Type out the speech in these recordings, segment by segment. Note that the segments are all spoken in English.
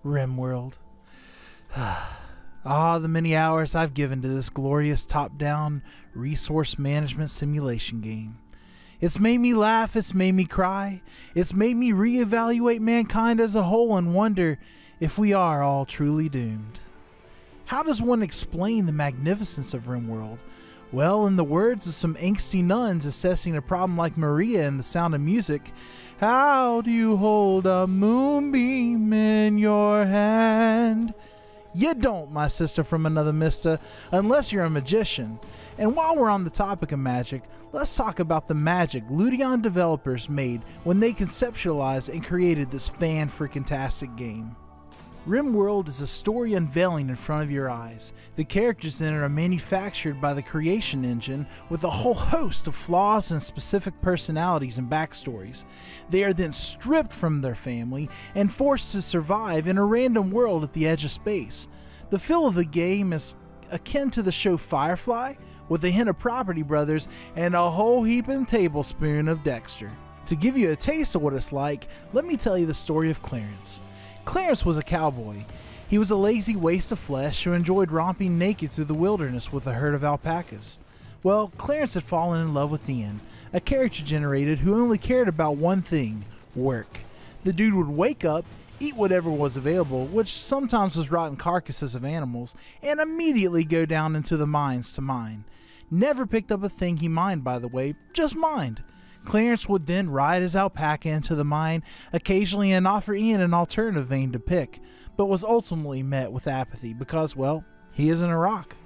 Rimworld. The many hours I've given to this glorious top-down resource management simulation game. It's made me laugh, it's made me cry, it's made me reevaluate mankind as a whole and wonder if we are all truly doomed. How does one explain the magnificence of Rimworld? Well, in the words of some angsty nuns assessing a problem like Maria in The Sound of Music, how do you hold a moonbeam in your hand? You don't, my sister from another mister, unless you're a magician. And while we're on the topic of magic, let's talk about the magic Ludion developers made when they conceptualized and created this fan-freaking-tastic game. Rimworld is a story unveiling in front of your eyes. The characters in it are manufactured by the creation engine with a whole host of flaws and specific personalities and backstories. They are then stripped from their family and forced to survive in a random world at the edge of space. The feel of the game is akin to the show Firefly, with a hint of Property Brothers and a whole heaping tablespoon of Dexter. To give you a taste of what it's like, let me tell you the story of Clarence. Clarence was a cowboy. He was a lazy waste of flesh who enjoyed romping naked through the wilderness with a herd of alpacas. Well, Clarence had fallen in love with Ian, a character generated who only cared about one thing: work. The dude would wake up, eat whatever was available, which sometimes was rotten carcasses of animals, and immediately go down into the mines to mine. Never picked up a thing he mined, by the way, just mined. Clarence would then ride his alpaca into the mine, occasionally, and offer Ian an alternative vein to pick, but was ultimately met with apathy because, well, he isn't a rock.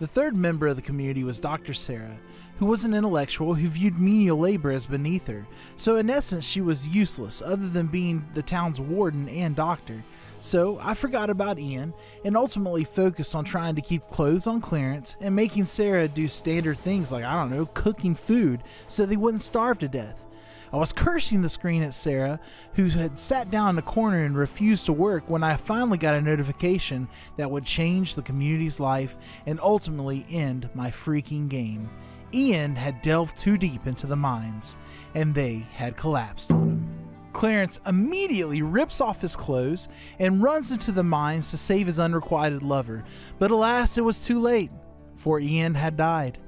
The third member of the community was Dr. Sarah, who was an intellectual who viewed menial labor as beneath her, so in essence she was useless other than being the town's warden and doctor. So I forgot about Ian and ultimately focused on trying to keep clothes on Clarence and making Sarah do standard things like, I don't know, cooking food so they wouldn't starve to death. I was cursing the screen at Sarah, who had sat down in the corner and refused to work, when I finally got a notification that would change the community's life and ultimately end my freaking game. Ian had delved too deep into the mines, and they had collapsed on him. Clarence immediately rips off his clothes and runs into the mines to save his unrequited lover, but alas, it was too late, for Ian had died.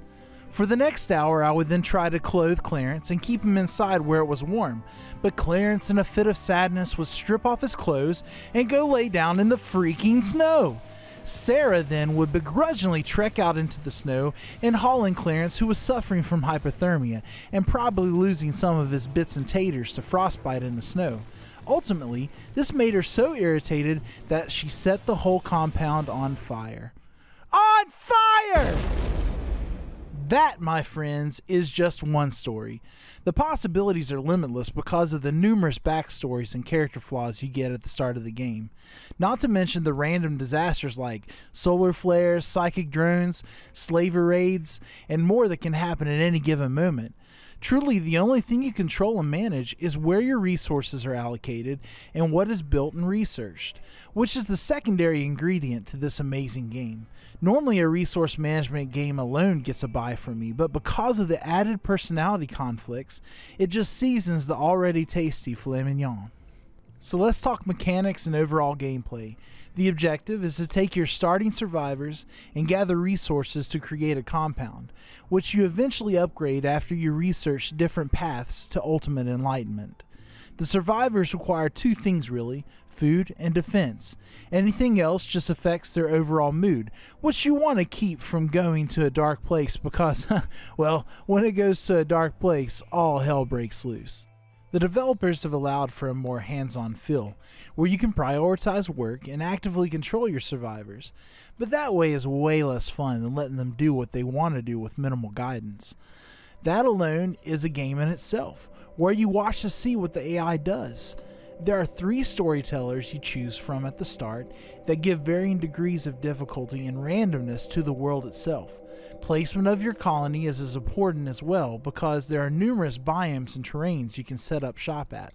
For the next hour, I would then try to clothe Clarence and keep him inside where it was warm, but Clarence, in a fit of sadness, would strip off his clothes and go lay down in the freaking snow. Sarah then would begrudgingly trek out into the snow and haul in Clarence, who was suffering from hypothermia and probably losing some of his bits and taters to frostbite in the snow. Ultimately, this made her so irritated that she set the whole compound on fire. On fire! That, my friends, is just one story. The possibilities are limitless because of the numerous backstories and character flaws you get at the start of the game. Not to mention the random disasters like solar flares, psychic drones, slaver raids, and more that can happen at any given moment. Truly, the only thing you control and manage is where your resources are allocated and what is built and researched, which is the secondary ingredient to this amazing game. Normally, a resource management game alone gets a buy from me, but because of the added personality conflicts, it just seasons the already tasty filet mignon. So let's talk mechanics and overall gameplay. The objective is to take your starting survivors and gather resources to create a compound, which you eventually upgrade after you research different paths to ultimate enlightenment. The survivors require two things really: food and defense. Anything else just affects their overall mood, which you want to keep from going to a dark place because, well, when it goes to a dark place, all hell breaks loose. The developers have allowed for a more hands-on feel, where you can prioritize work and actively control your survivors, but that way is way less fun than letting them do what they want to do with minimal guidance. That alone is a game in itself, where you watch to see what the AI does. There are 3 storytellers you choose from at the start that give varying degrees of difficulty and randomness to the world itself. Placement of your colony is as important as well because there are numerous biomes and terrains you can set up shop at.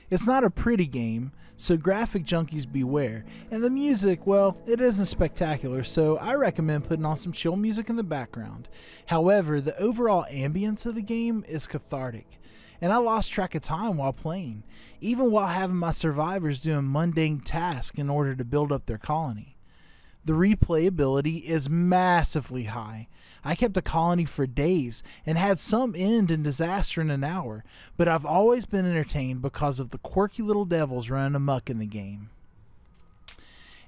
It's not a pretty game, so graphic junkies beware, and the music, well, it isn't spectacular, so I recommend putting on some chill music in the background. However, the overall ambience of the game is cathartic. and I lost track of time while playing, even while having my survivors doing mundane tasks in order to build up their colony. The replayability is massively high. I kept a colony for days and had some end in disaster in an hour, but I've always been entertained because of the quirky little devils running amok in the game.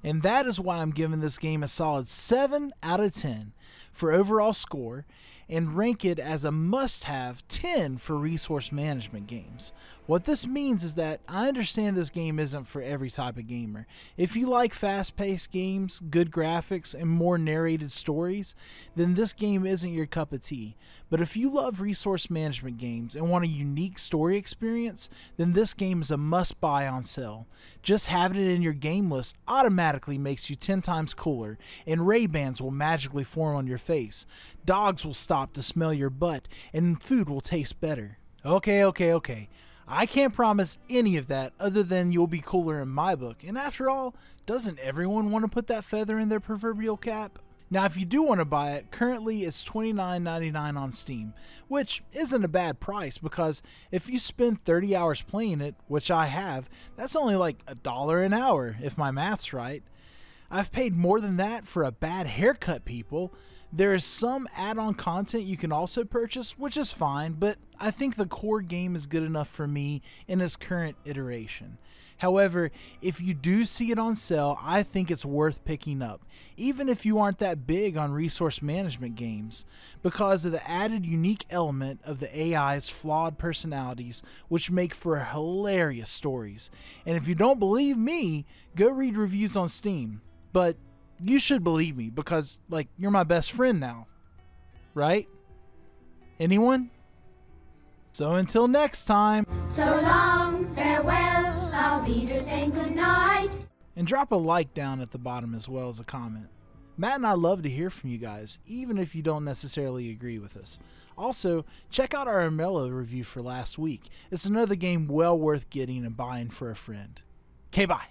And that is why I'm giving this game a solid 7 out of 10 for overall score, and rank it as a must-have 10 for resource management games. What this means is that I understand this game isn't for every type of gamer. If you like fast-paced games, good graphics, and more narrated stories, then this game isn't your cup of tea. But if you love resource management games and want a unique story experience, then this game is a must-buy on sale. Just having it in your game list automatically makes you 10 times cooler, and Ray-Bans will magically form on your face. Dogs will stop to smell your butt, and food will taste better. Okay. I can't promise any of that other than you'll be cooler in my book. And after all, doesn't everyone want to put that feather in their proverbial cap? Now, if you do want to buy it, currently it's $29.99 on Steam, which isn't a bad price because if you spend 30 hours playing it, which I have, that's only like $1 an hour if my math's right. I've paid more than that for a bad haircut, people. There is some add-on content you can also purchase, which is fine, but I think the core game is good enough for me in its current iteration. However, if you do see it on sale, I think it's worth picking up, even if you aren't that big on resource management games, because of the added unique element of the AI's flawed personalities, which make for hilarious stories. And if you don't believe me, go read reviews on Steam. But you should believe me because, like, you're my best friend now. Right? Anyone? So until next time. So long, farewell, I'll be just saying goodnight. And drop a like down at the bottom as well as a comment. Matt and I love to hear from you guys, even if you don't necessarily agree with us. Also, check out our Umbrella review for last week. It's another game well worth getting and buying for a friend. Okay, bye.